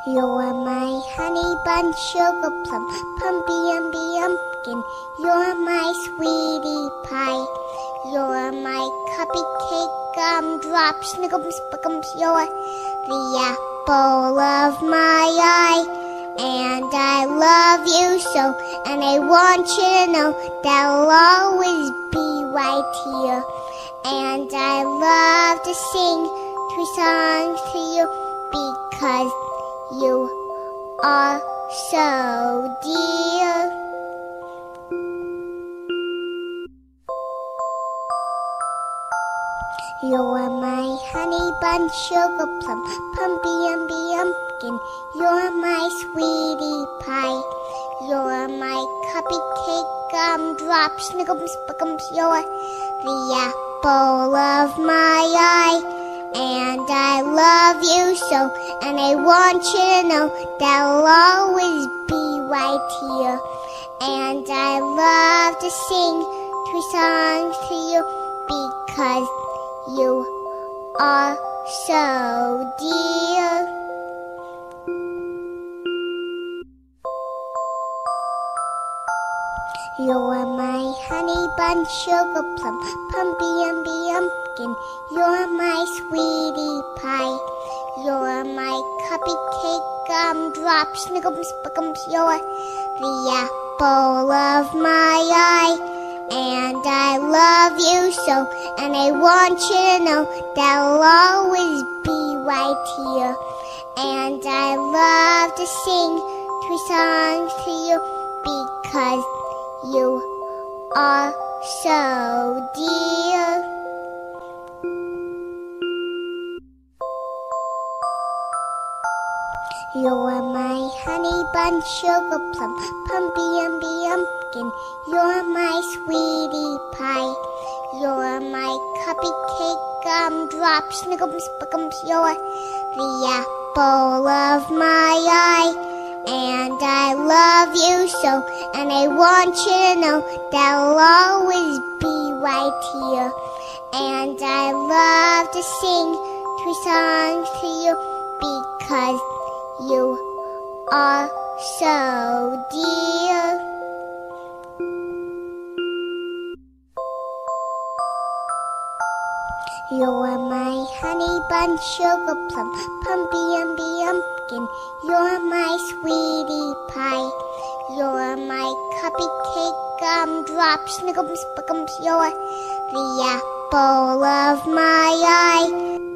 You're my honey bun, sugar plum, pumpy umby umpkin. You're my sweetie pie. You're my cupcake, gumdrop, snickums, spickums. You're the apple of my eye. And I love you so, and I want you to know that I'll always be right here. And I love to sing 2 songs to you because you are so dear. You're my honey bun, sugar plum, pumpy umby umpkin. You're my sweetie pie. You're my cupcake, gumdrop, snickums, spickums. You're the apple of my eye. And I love you so, and I want you to know that I'll always be right here. And I love to sing 2 songs to you because you are so dear. You're my honey bun, sugar plum, pumpy umby umpkin. You're my sweetie pie. You're my cupcake, gumdrop, snickums, spickums. You're the apple of my eye. And I love you so, and I want you to know that I'll always be right here. And I love to sing 2 songs to you because you are so dear. You're my honey bun, sugar plum, pumpy umby umpkin. You're my sweetie pie. You're my cupcake, gumdrop, snickums, spickums. You're the apple of my eye. And I love you so, and I want you to know that I'll always be right here. And I love to sing 2 songs to you because you are so dear. You're my honey bun, sugar plum, pumpy umby umpkin. You're my sweetie pie. You're my cupcake, gumdrop, snickums, spickums. You're the apple of my eye.